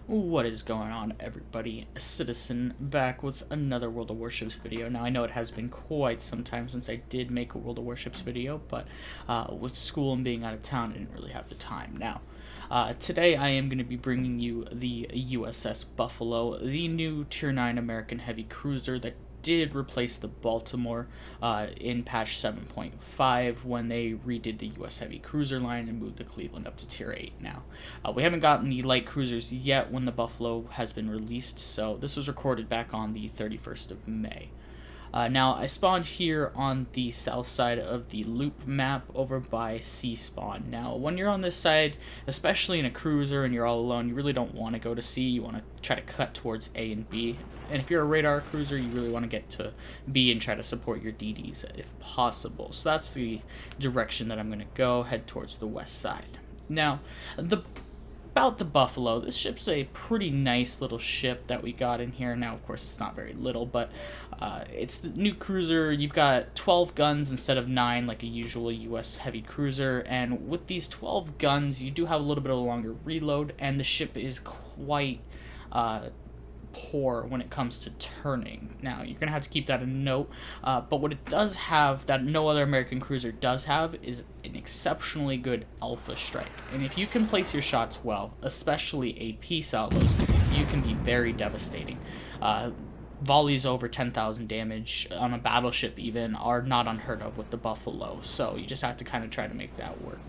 What is going on, everybody? Citizen back with another World of Warships video. Now, I know it has been quite some time since I did make a World of Warships video, but with school and being out of town, I didn't really have the time. Now, today I am going to be bringing you the USS Buffalo, the new Tier 9 American heavy cruiser that did replace the Baltimore in patch 7.5 when they redid the US Heavy Cruiser line and moved the Cleveland up to Tier 8 now. We haven't gotten the light cruisers yet when the Buffalo has been released, so this was recorded back on the 31st of May. Now, I spawned here on the south side of the loop map over by C spawn. Now, when you're on this side, especially in a cruiser and you're all alone, you really don't want to go to C. You want to try to cut towards A and B. And if you're a radar cruiser, you really want to get to B and try to support your DDs if possible. So that's the direction that I'm going to go, head towards the west side. Now, about the Buffalo, this ship's a pretty nice little ship that we got in here. Now, of course, it's not very little, but it's the new cruiser. You've got 12 guns instead of 9 like a usual US heavy cruiser, and with these 12 guns, you do have a little bit of a longer reload, and the ship is quite poor when it comes to turning. Now, you're gonna have to keep that in note, but what it does have that no other American cruiser does have is an exceptionally good alpha strike, and if you can place your shots well, especially AP salvos, you can be very devastating. Volleys over 10,000 damage on a battleship even are not unheard of with the Buffalo, so you just have to kind of try to make that work.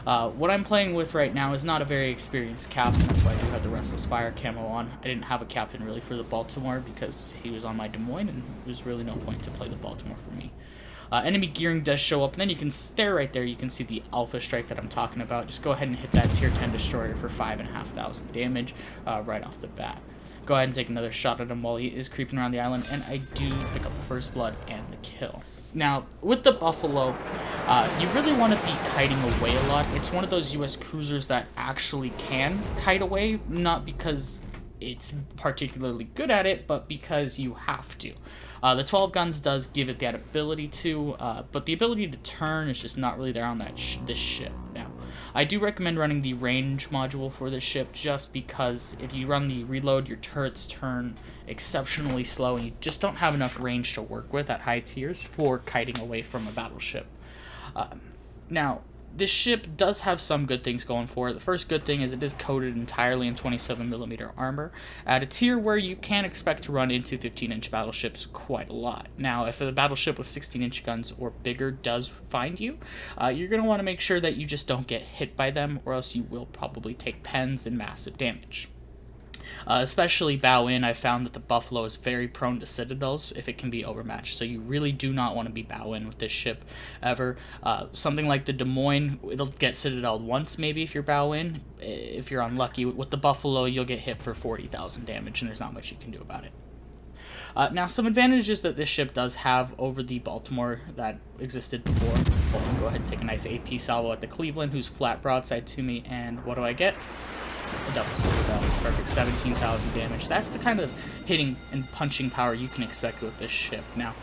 What I'm playing with right now is not a very experienced captain, that's why I do have the Restless Fire camo on. I didn't have a captain really for the Baltimore because he was on my Des Moines, and there's really no point to play the Baltimore for me. Enemy gearing does show up, and then you can stare right there, you can see the alpha strike that I'm talking about. Just go ahead and hit that tier 10 destroyer for 5,500 damage right off the bat. Go ahead and take another shot at him while he is creeping around the island, and I do pick up the first blood and the kill. Now, with the Buffalo, you really want to be kiting away a lot. It's one of those US cruisers that actually can kite away, not because it's particularly good at it, but because you have to. The 12 guns does give it that ability to, but the ability to turn is just not really there on this ship. Now, I do recommend running the range module for this ship just because if you run the reload, your turrets turn exceptionally slow and you just don't have enough range to work with at high tiers for kiting away from a battleship. Now, this ship does have some good things going for it. The first good thing is it is coated entirely in 27mm armor at a tier where you can expect to run into 15-inch battleships quite a lot. Now, if a battleship with 16-inch guns or bigger does find you, you're going to want to make sure that you just don't get hit by them, or else you will probably take pens and massive damage. Especially bow in, I found that the Buffalo is very prone to citadels if it can be overmatched, so you really do not want to be bow in with this ship ever. Something like the Des Moines, it'll get citadeled once maybe if you're bow in. If you're unlucky with the Buffalo, you'll get hit for 40,000 damage, and there's not much you can do about it. Now, some advantages that this ship does have over the Baltimore that existed before. Well, I'll go ahead and take a nice AP salvo at the Cleveland, who's flat broadside to me, and what do I get? A double citadel. Perfect, 17,000 damage. That's the kind of hitting and punching power you can expect with this ship. Now,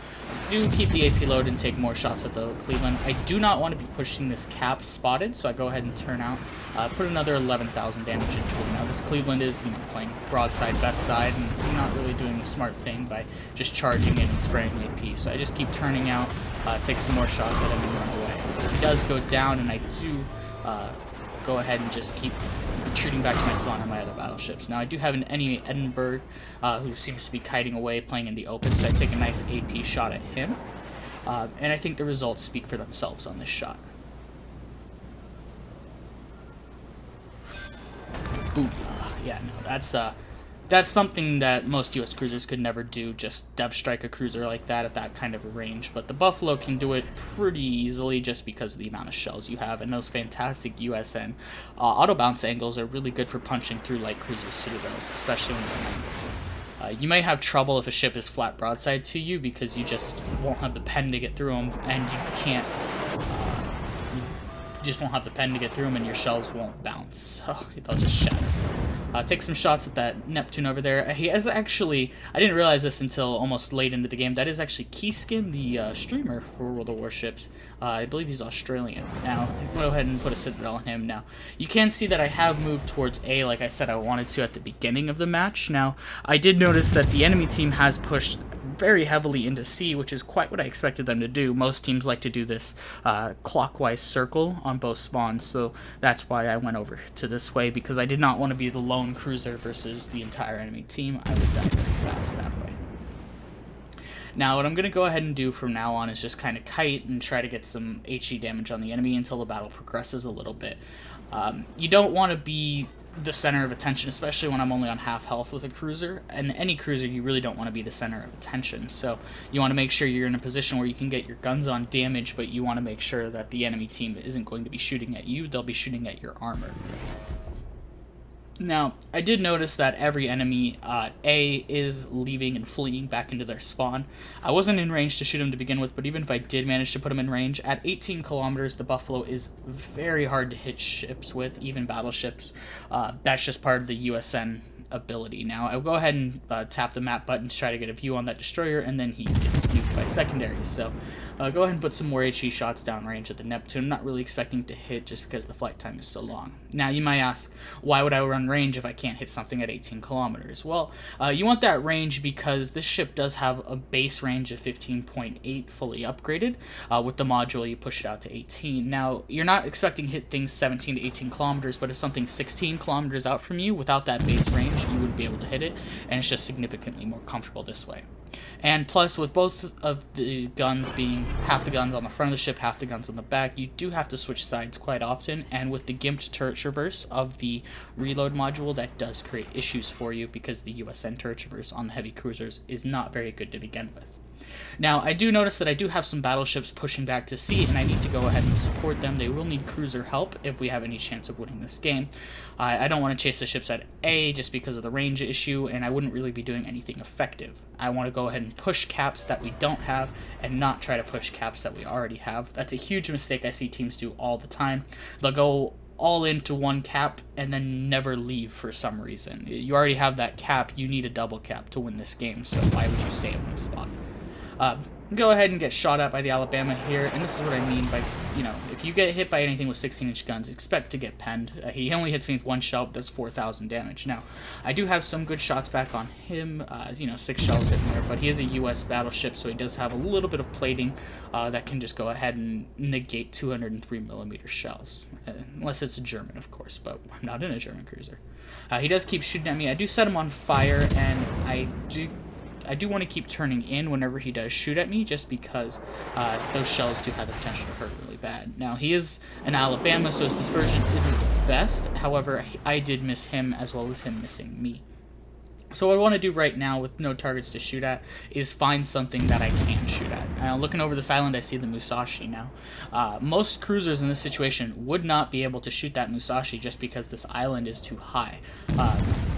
do keep the AP load and take more shots at the Cleveland. I do not want to be pushing this cap spotted, so I go ahead and turn out. Put another 11,000 damage into it. Now, this Cleveland is, playing broadside, best side, and not really doing the smart thing by just charging in and spraying AP. So I just keep turning out, take some more shots at him and run away. He does go down, and I do go ahead and just keep retreating back to my spawn on my other battleships. Now, I do have an enemy Edinburgh who seems to be kiting away, playing in the open, so I take a nice AP shot at him. And I think the results speak for themselves on this shot. Boom. Yeah, no, that's something that most US cruisers could never do, just dev strike a cruiser like that at that kind of a range. But the Buffalo can do it pretty easily just because of the amount of shells you have, and those fantastic USN auto bounce angles are really good for punching through light cruiser citadels, especially when they're you may have trouble if a ship is flat broadside to you because you just won't have the pen to get through them, and you can't you just won't have the pen to get through them, and your shells won't bounce, so they'll just shatter. take some shots at that Neptune over there. He has actually, I didn't realize this until almost late into the game, that is actually Keyskin, the streamer for World of Warships. I believe he's Australian. Now, I'll go ahead and put a Citadel on him. Now, you can see that I have moved towards A like I said I wanted to at the beginning of the match. Now, I did notice that the enemy team has pushed very heavily into C, which is quite what I expected them to do. Most teams like to do this clockwise circle on both spawns, so that's why I went over to this way, because I did not want to be the lone cruiser versus the entire enemy team. I would die very fast that way. Now, what I'm going to go ahead and do from now on is just kind of kite and try to get some HE damage on the enemy until the battle progresses a little bit. You don't want to be the center of attention, especially when I'm only on half health with a cruiser. And any cruiser, you really don't want to be the center of attention. So you want to make sure you're in a position where you can get your guns on damage, but you want to make sure that the enemy team isn't going to be shooting at you. They'll be shooting at your armor. Now, I did notice that every enemy A is leaving and fleeing back into their spawn. I wasn't in range to shoot him to begin with, but even if I did manage to put him in range, at 18 kilometers, the Buffalo is very hard to hit ships with, even battleships. That's just part of the USN ability. Now, I'll go ahead and tap the map button to try to get a view on that destroyer, and then he gets nuked by secondaries. So, go ahead and put some more HE shots downrange at the Neptune. I'm not really expecting to hit just because the flight time is so long. Now, you might ask, why would I run range if I can't hit something at 18 kilometers? Well, you want that range because this ship does have a base range of 15.8 fully upgraded. With the module, you push it out to 18. Now, you're not expecting to hit things 17 to 18 kilometers, but if something's 16 kilometers out from you, without that base range, you wouldn't be able to hit it, and it's just significantly more comfortable this way. And plus, with both of the guns being half the guns on the front of the ship, half the guns on the back, you do have to switch sides quite often, and with the gimped turret traverse of the reload module, that does create issues for you because the USN turret traverse on the heavy cruisers is not very good to begin with. Now, I do notice that I do have some battleships pushing back to sea, and I need to go ahead and support them. They will need cruiser help if we have any chance of winning this game. I don't want to chase the ships at A just because of the range issue, and I wouldn't really be doing anything effective. I want to go ahead and push caps that we don't have and not try to push caps that we already have. That's a huge mistake I see teams do all the time. They'll go all into one cap and then never leave for some reason. You already have that cap. You need a double cap to win this game, so why would you stay in one spot? Go ahead and get shot at by the Alabama here, and this is what I mean by, if you get hit by anything with 16-inch guns, expect to get penned. He only hits me with one shell, but does 4,000 damage. Now, I do have some good shots back on him, 6 shells hitting there, but he is a U.S. battleship, so he does have a little bit of plating that can just go ahead and negate 203mm shells, unless it's a German, of course, but I'm not in a German cruiser. He does keep shooting at me. I do set him on fire, and I do want to keep turning in whenever he does shoot at me, just because those shells do have the potential to hurt really bad. Now, he is an Alabama, so his dispersion isn't the best. However, I did miss him as well as him missing me. So what I want to do right now with no targets to shoot at is find something that I can shoot at. Looking over this island, I see the Musashi now. Most cruisers in this situation would not be able to shoot that Musashi just because this island is too high.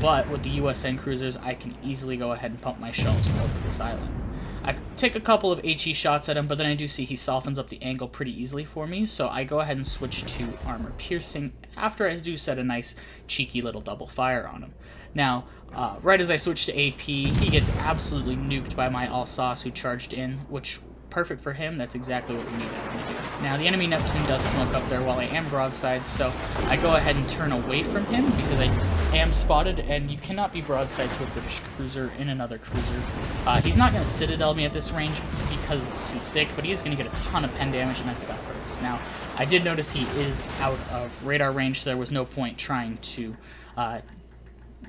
But with the USN cruisers, I can easily go ahead and pump my shells over this island. I take a couple of HE shots at him, but then I do see he softens up the angle pretty easily for me, so I go ahead and switch to armor piercing after I do set a nice cheeky little double fire on him. Now, right as I switch to AP, he gets absolutely nuked by my Alsace who charged in, which, perfect for him, that's exactly what we needed him to do. Now, the enemy Neptune does smoke up there while I am broadside, so I go ahead and turn away from him because I am spotted, and you cannot be broadside to a British cruiser in another cruiser. He's not going to Citadel me at this range because it's too thick, but he is going to get a ton of pen damage, and that stuff hurts. Now, I did notice he is out of radar range, so there was no point trying to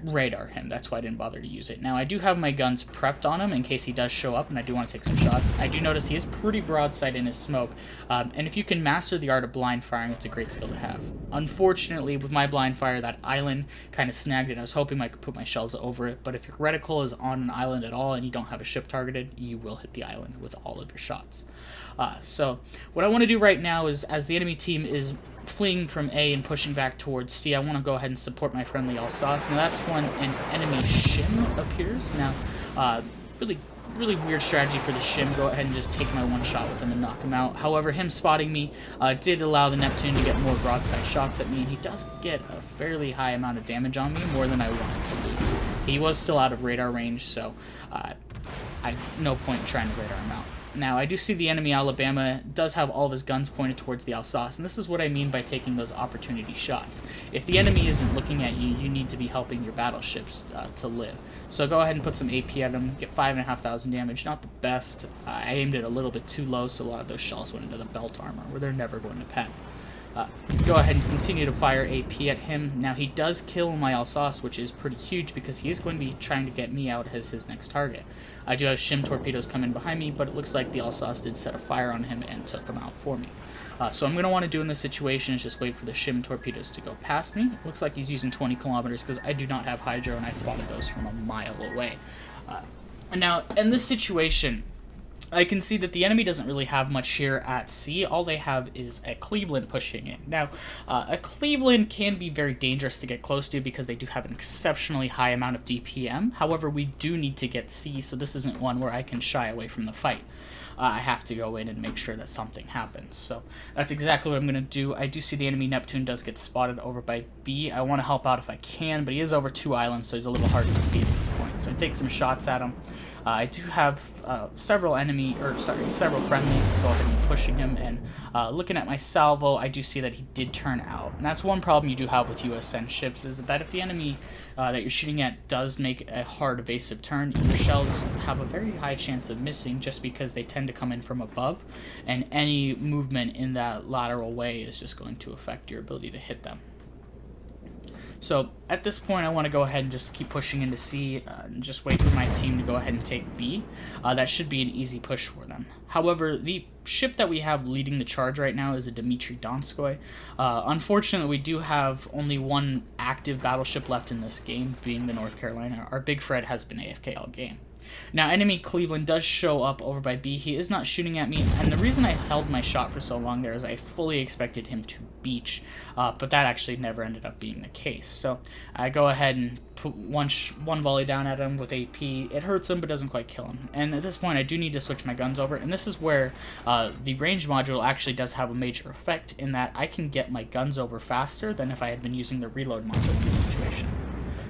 radar him. That's why I didn't bother to use it. Now, I do have my guns prepped on him in case he does show up, and I do want to take some shots. I do notice he is pretty broadside in his smoke, and if you can master the art of blind firing, it's a great skill to have. Unfortunately, with my blind fire, that island kind of snagged it. I was hoping I could put my shells over it, but if your reticle is on an island at all and you don't have a ship targeted, you will hit the island with all of your shots. So what I want to do right now is, as the enemy team is fleeing from A and pushing back towards C, I want to go ahead and support my friendly Alsace. Now, that's when an enemy shim appears. Now, really really weird strategy for the shim. Go ahead and just take my one shot with him and knock him out. However, him spotting me did allow the Neptune to get more broadside shots at me, and he does get a fairly high amount of damage on me, more than I wanted to lose. He was still out of radar range, so no point in trying to radar him out. Now, I do see the enemy Alabama does have all of his guns pointed towards the Alsace, and this is what I mean by taking those opportunity shots. If the enemy isn't looking at you, you need to be helping your battleships to live. So go ahead and put some AP at him, get 5,500 damage, not the best. I aimed it a little bit too low, so a lot of those shells went into the belt armor, where they're never going to pen. Go ahead and continue to fire AP at him. Now, he does kill my Alsace, which is pretty huge because he is going to be trying to get me out as his next target. I do have shim torpedoes coming behind me, but it looks like the Alsace did set a fire on him and took him out for me. So I'm going to want to do in this situation is just wait for the shim torpedoes to go past me. Looks like he's using 20 kilometers because I do not have hydro, and I spotted those from a mile away. Now, in this situation, I can see that the enemy doesn't really have much here at sea. All they have is a Cleveland pushing in. Now, a Cleveland can be very dangerous to get close to because they do have an exceptionally high amount of DPM. However, we do need to get sea, so this isn't one where I can shy away from the fight. I have to go in and make sure that something happens. So that's exactly what I'm going to do. I do see the enemy Neptune does get spotted over by B. I want to help out if I can, but he is over 2 islands, so he's a little hard to see at this point. So I take some shots at him. I do have several friendlies. Go ahead and pushing him, and looking at my salvo, I do see that he did turn out. And that's one problem you do have with USN ships, is that if the enemy that you're shooting at does make a hard evasive turn, your shells have a very high chance of missing just because they tend to come in from above, and any movement in that lateral way is just going to affect your ability to hit them. So at this point, I want to go ahead and just keep pushing into C, and just wait for my team to go ahead and take B. That should be an easy push for them. However, the ship that we have leading the charge right now is a Dmitry Donskoy. Unfortunately, we do have only one active battleship left in this game, being the North Carolina. Our Big Fred has been AFK all game. Now, enemy Cleveland does show up over by B. He is not shooting at me, and the reason I held my shot for so long there is I fully expected him to beach, but that actually never ended up being the case. So I go ahead and put one volley down at him with AP. It hurts him, but doesn't quite kill him. And at this point, I do need to switch my guns over, and this is where the range module actually does have a major effect in that I can get my guns over faster than if I had been using the reload module in this situation.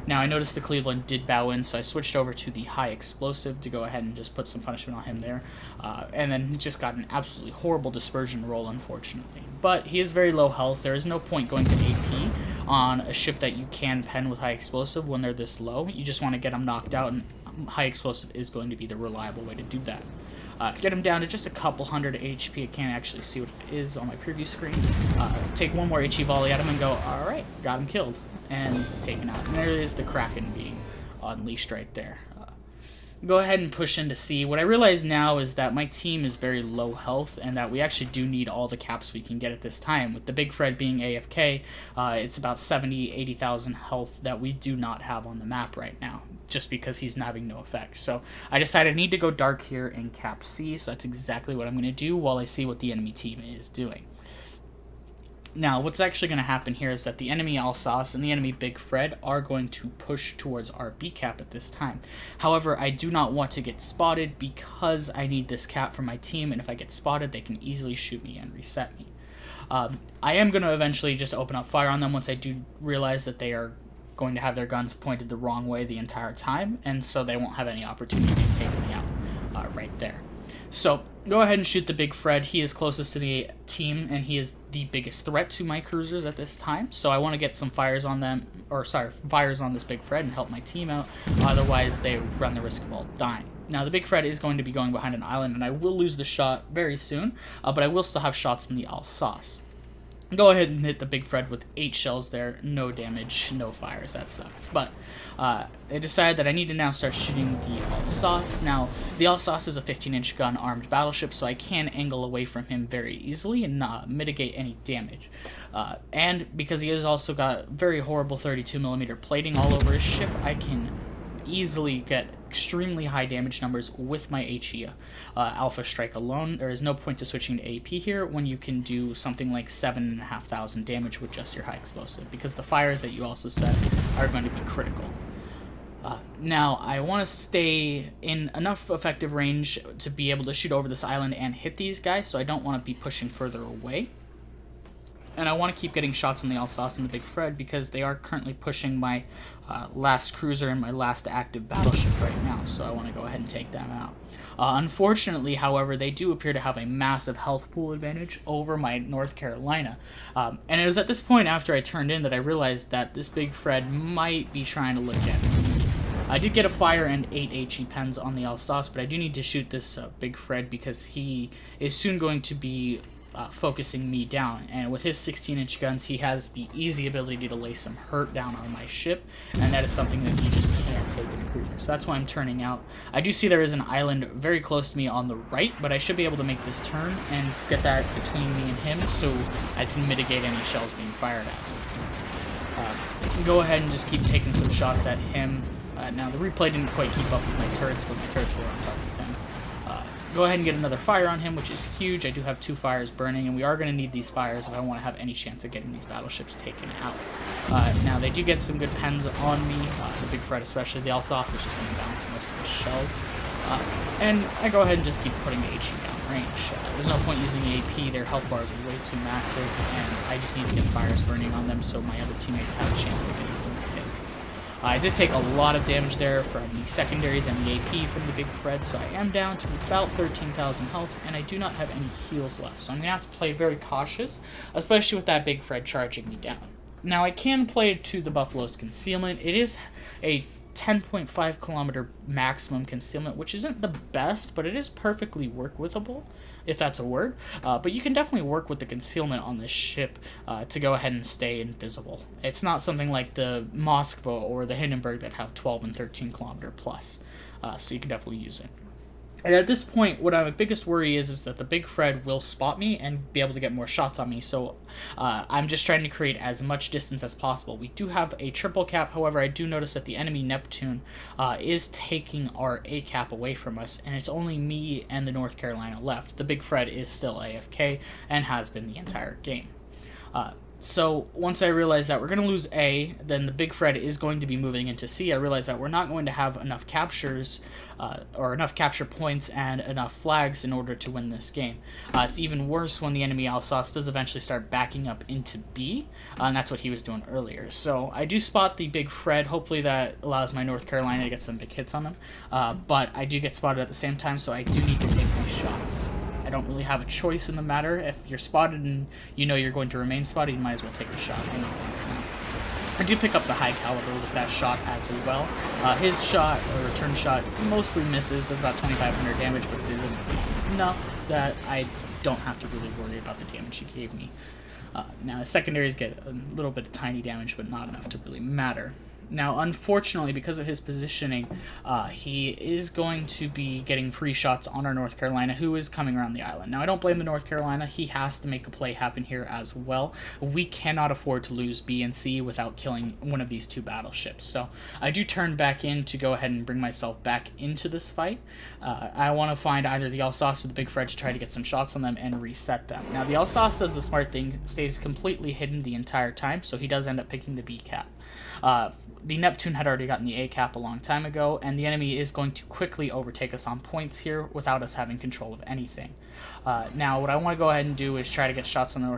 Now, I noticed the Cleveland did bow in, so I switched over to the high explosive to go ahead and just put some punishment on him there. And then just got an absolutely horrible dispersion roll, unfortunately. But he is very low health. There is no point going to AP on a ship that you can pen with high explosive when they're this low. You just want to get them knocked out, and high explosive is going to be the reliable way to do that. Get him down to just a couple hundred HP. I can't actually see what it is on my preview screen. Take one more HE volley at him and go, alright, got him killed. And taken out. And there is the Kraken being unleashed right there. Go ahead and push into C. What I realize now is that my team is very low health, and that we actually do need all the caps we can get at this time. With the Big Fred being AFK, it's about 80,000 health that we do not have on the map right now, just because he's having no effect. So I decided I need to go dark here and cap C, so that's exactly what I'm going to do while I see what the enemy team is doing. Now, what's actually going to happen here is that the enemy Alsace and the enemy Big Fred are going to push towards our B cap at this time. However, I do not want to get spotted because I need this cap for my team, and if I get spotted, they can easily shoot me and reset me. I am going to eventually just open up fire on them once I do realize that they are going to have their guns pointed the wrong way the entire time, and so they won't have any opportunity to take me out right there. So go ahead and shoot the Big Fred. He is closest to the team, and he is the biggest threat to my cruisers at this time. So I want to get some fires on them, fires on this Big Fred and help my team out. Otherwise, they run the risk of all dying. Now, the Big Fred is going to be going behind an island, and I will lose the shot very soon, but I will still have shots in the Alsace. Go ahead and hit the Big Fred with 8 shells there. No damage, no fires. That sucks. But I decided that I need to now start shooting the Alsace. Now, the Alsace is a 15-inch gun armed battleship, so I can angle away from him very easily and mitigate any damage. And because he has also got very horrible 32mm plating all over his ship, I can easily get extremely high damage numbers with my HE Alpha Strike alone. There is no point to switching to AP here when you can do something like 7,500 damage with just your high explosive, because the fires that you also set are going to be critical. Now, I want to stay in enough effective range to be able to shoot over this island and hit these guys, so I don't want to be pushing further away. And I want to keep getting shots on the Alsace and the Big Fred because they are currently pushing my last cruiser and my last active battleship right now, so I want to go ahead and take them out. Unfortunately, however, they do appear to have a massive health pool advantage over my North Carolina. And it was at this point after I turned in that I realized that this Big Fred might be trying to look at me. I did get a fire and 8 HE pens on the Alsace, but I do need to shoot this Big Fred because he is soon going to be focusing me down, and with his 16-inch guns he has the easy ability to lay some hurt down on my ship, and that is something that you just can't take in a cruiser, so that's why I'm turning out. I do see there is an island very close to me on the right, but I should be able to make this turn and get that between me and him so I can mitigate any shells being fired at me. Go ahead and just keep taking some shots at him. Now the replay didn't quite keep up with my turrets, but my turrets were on top of him. Go ahead and get another fire on him, which is huge. I do have 2 fires burning, and we are going to need these fires if I want to have any chance of getting these battleships taken out. Now, they do get some good pens on me, the Big Fred especially. The Alsace is just going to bounce most of his shells. And I go ahead and just keep putting the HE down range. There's no point using the AP. Their health bars are way too massive, and I just need to get fires burning on them so my other teammates have a chance of getting some hits. I did take a lot of damage there from the secondaries and the AP from the Big Fred, so I am down to about 13,000 health, and I do not have any heals left, so I'm going to have to play very cautious, especially with that Big Fred charging me down. Now, I can play to the Buffalo's concealment. It is a 10.5 kilometer maximum concealment, which isn't the best, but it is perfectly workable, if that's a word. But you can definitely work with the concealment on this ship to go ahead and stay invisible. It's not something like the Moskva or the Hindenburg that have 12 and 13 kilometer plus, so you can definitely use it. And at this point, what my biggest worry is that the Big Fred will spot me and be able to get more shots on me, so I'm just trying to create as much distance as possible. We do have a triple cap, however, I do notice that the enemy Neptune is taking our A cap away from us, and it's only me and the North Carolina left. The Big Fred is still AFK and has been the entire game. So once I realize that we're going to lose A, then the Big Fred is going to be moving into C. I realize that we're not going to have enough captures or enough capture points and enough flags in order to win this game. It's even worse when the enemy Alsace does eventually start backing up into B, and that's what he was doing earlier. So I do spot the Big Fred. Hopefully that allows my North Carolina to get some big hits on them, but I do get spotted at the same time, so I do need to take these shots. I don't really have a choice in the matter. If you're spotted and you know you're going to remain spotted, you might as well take the shot anyways. I do pick up the high caliber with that shot as well. His shot, or return shot, mostly misses, does about 2,500 damage, but it isn't enough that I don't have to really worry about the damage he gave me. Now, the secondaries get a little bit of tiny damage, but not enough to really matter. Now, unfortunately, because of his positioning, he is going to be getting free shots on our North Carolina, who is coming around the island. Now, I don't blame the North Carolina. He has to make a play happen here as well. We cannot afford to lose B and C without killing one of these 2 battleships. So I do turn back in to go ahead and bring myself back into this fight. I want to find either the Alsace or the Big Fred to try to get some shots on them and reset them. Now, the Alsace does the smart thing, stays completely hidden the entire time, so he does end up picking the B cap. The Neptune had already gotten the A cap a long time ago, and the enemy is going to quickly overtake us on points here without us having control of anything. Now, what I want to go ahead and do is try to get shots on the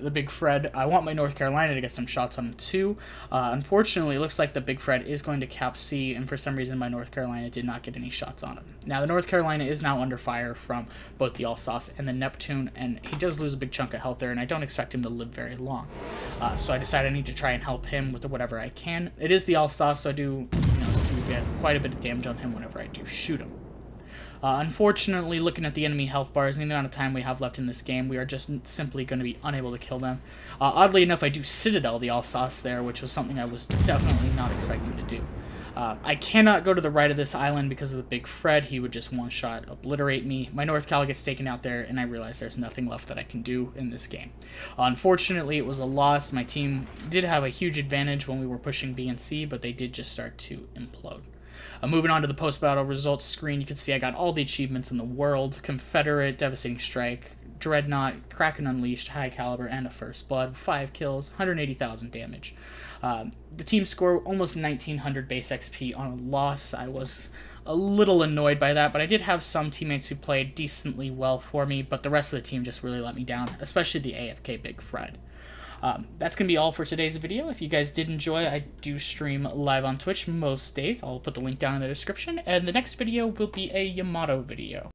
the Big Fred. I want my North Carolina to get some shots on him too. Unfortunately, it looks like the Big Fred is going to cap C, and for some reason my North Carolina did not get any shots on him. Now, the North Carolina is now under fire from both the Alsace and the Neptune, and he does lose a big chunk of health there, and I don't expect him to live very long. So I decided I need to try and help him with whatever I can. It is the Alsace, so I do get quite a bit of damage on him whenever I do shoot him. Unfortunately, looking at the enemy health bars and the amount of time we have left in this game, we are just simply going to be unable to kill them. Oddly enough, I do Citadel the Alsace there, which was something I was definitely not expecting to do. I cannot go to the right of this island because of the Big Fred. He would just one-shot obliterate me. My North Cal gets taken out there, and I realize there's nothing left that I can do in this game. Unfortunately, it was a loss. My team did have a huge advantage when we were pushing B and C, but they did just start to implode. Moving on to the post-battle results screen, you can see I got all the achievements in the world. Confederate, Devastating Strike, Dreadnought, Kraken Unleashed, High Caliber, and a First Blood. 5 kills, 180,000 damage. The team scored almost 1900 base XP on a loss. I was a little annoyed by that, but I did have some teammates who played decently well for me, but the rest of the team just really let me down, especially the AFK Big Fred. That's going to be all for today's video. If you guys did enjoy, I do stream live on Twitch most days. I'll put the link down in the description, and the next video will be a Yamato video.